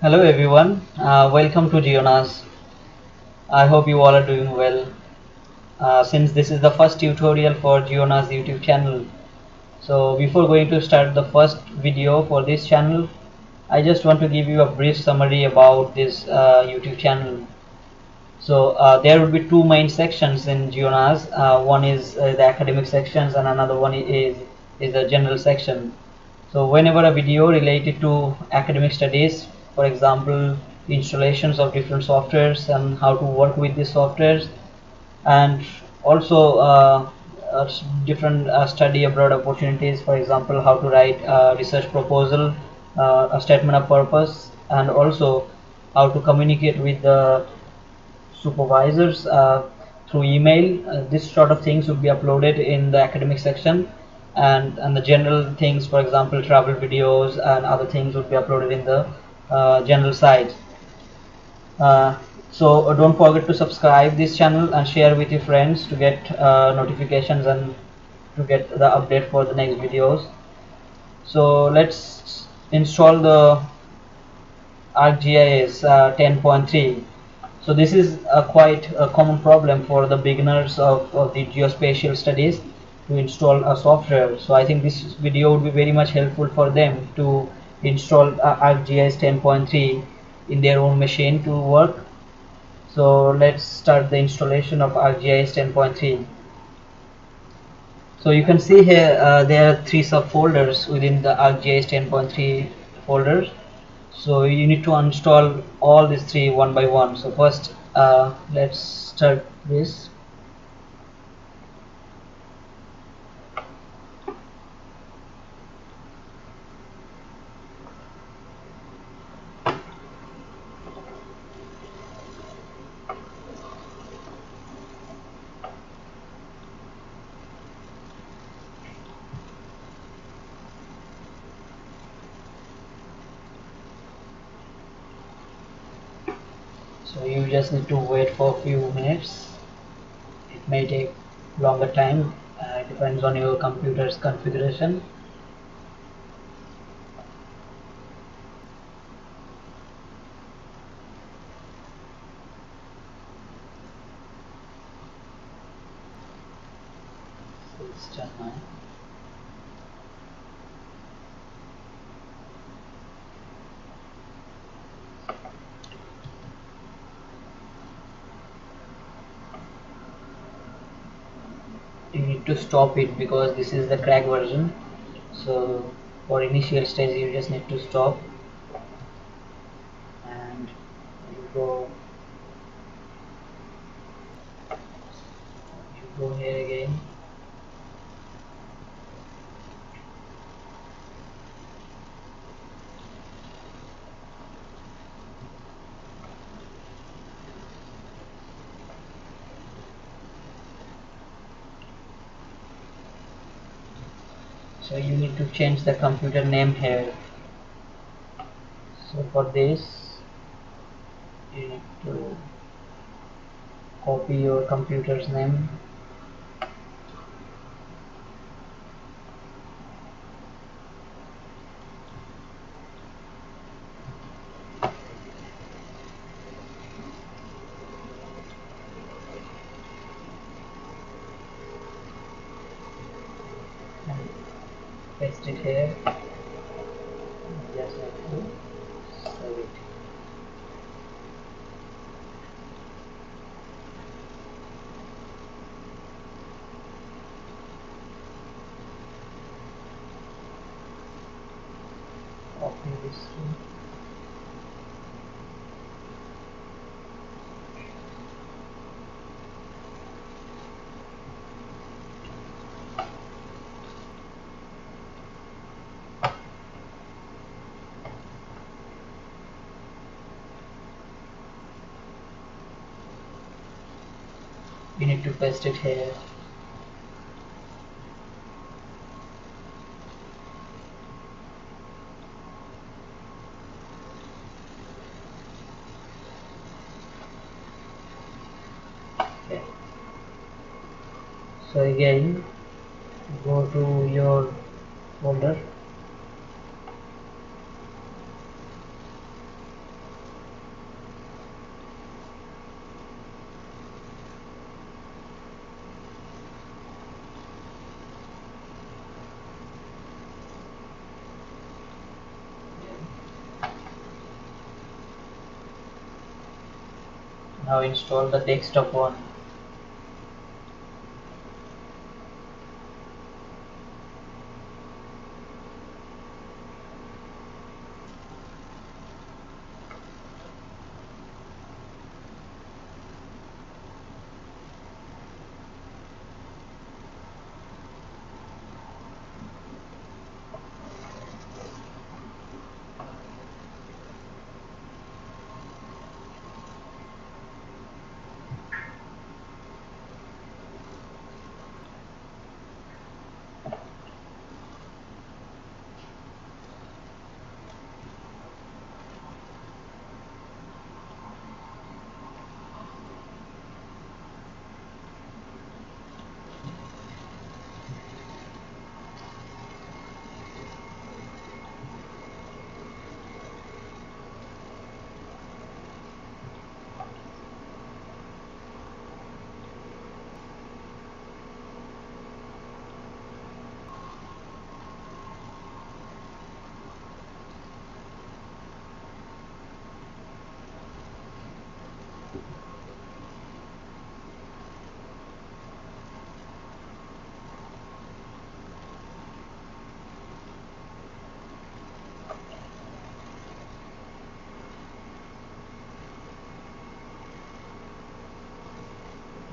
Hello everyone, welcome to Geonaz. I hope you all are doing well. Since this is the first tutorial for Geonaz YouTube channel, so before going to start the first video for this channel, I just want to give you a brief summary about this YouTube channel. So there will be two main sections in Geonaz. One is the academic sections and another one is the general section. So whenever a video related to academic studies, for example installations of different softwares and how to work with these softwares, and also different study abroad opportunities, for example how to write a research proposal, a statement of purpose, and also how to communicate with the supervisors through email. This sort of things would be uploaded in the academic section, and the general things, for example travel videos and other things, would be uploaded in the general site. So don't forget to subscribe this channel and share with your friends to get notifications and to get the update for the next videos. So let's install the ArcGIS 10.3. So this is quite a common problem for the beginners of the geospatial studies to install a software. So I think this video would be very much helpful for them to install ArcGIS 10.3 in their own machine to work. So let's start the installation of ArcGIS 10.3. So you can see here there are three subfolders within the ArcGIS 10.3 folders. So you need to uninstall all these three one by one. So first let's start this. So you just need to wait for a few minutes. It may take longer time, depends on your computer's configuration. So it's done now. You need to stop it because this is the crack version. So for initial stage you just need to stop and you go here again. So you need to change the computer name here. So for this you need to copy your computer's name. And paste it here. Just have to save it. Copy this one. You need to paste it here. Okay. So again go to your folder. Now install the desktop one.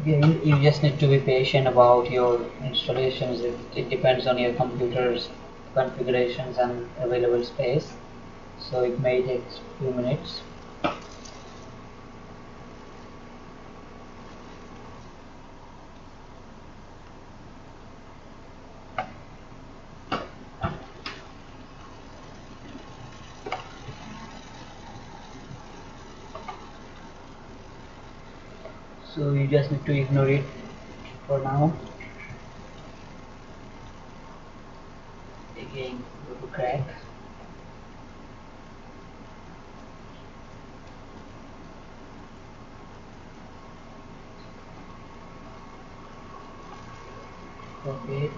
Again, you just need to be patient about your installations. It depends on your computer's configurations and available space. So it may take a few minutes. So you just need to ignore it for now. Again, go to crack. Copy it.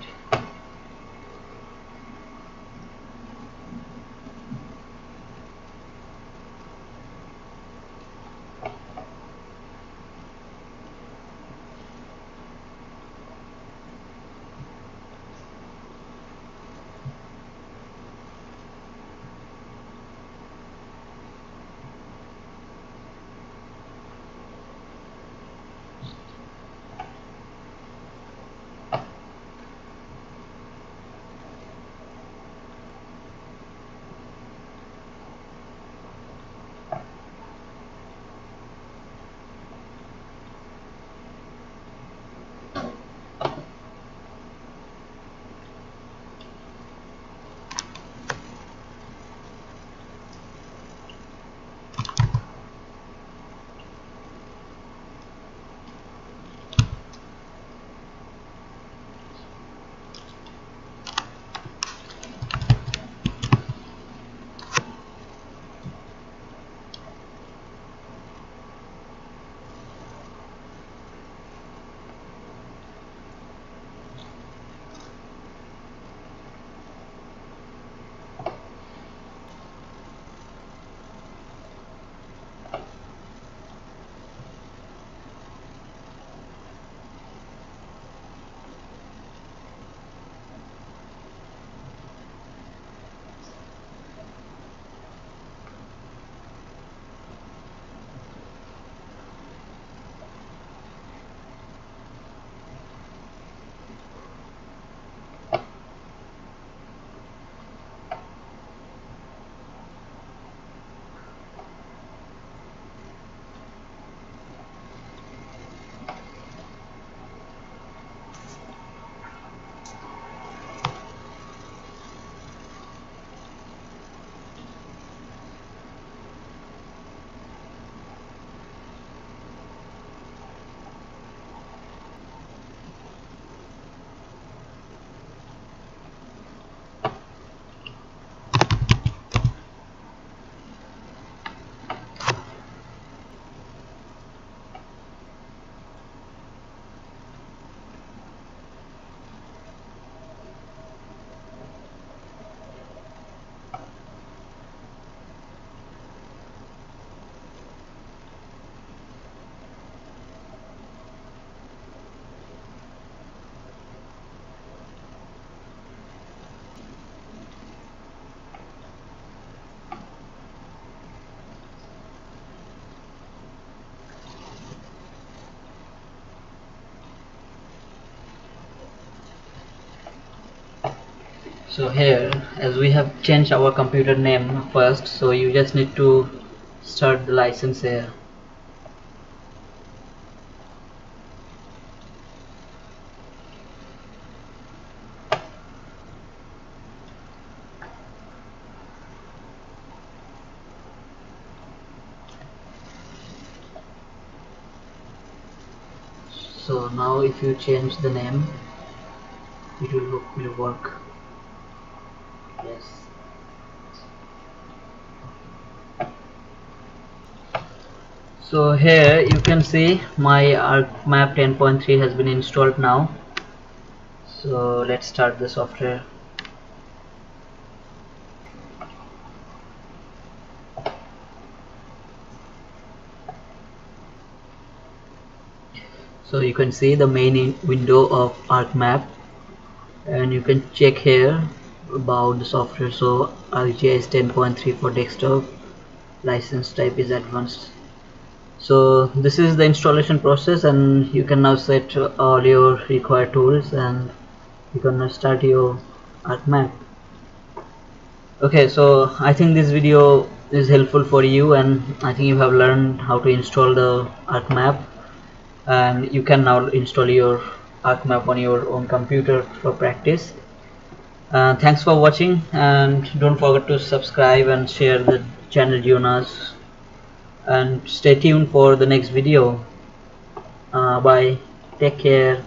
So here, as we have changed our computer name first, so you just need to start the license here. So now if you change the name, it will hopefully work. Yes. So here you can see my ArcMap 10.3 has been installed now. So let's start the software. So you can see the main window of ArcMap, and you can check here about the software. So ArcGIS 10.3 for desktop, license type is advanced. So this is the installation process, and you can now set all your required tools and you can now start your ArcMap. Okay, so I think this video is helpful for you, and I think you have learned how to install the ArcMap, and you can now install your ArcMap on your own computer for practice. Thanks for watching, and don't forget to subscribe and share the channel Geonaz, and stay tuned for the next video. Bye, take care.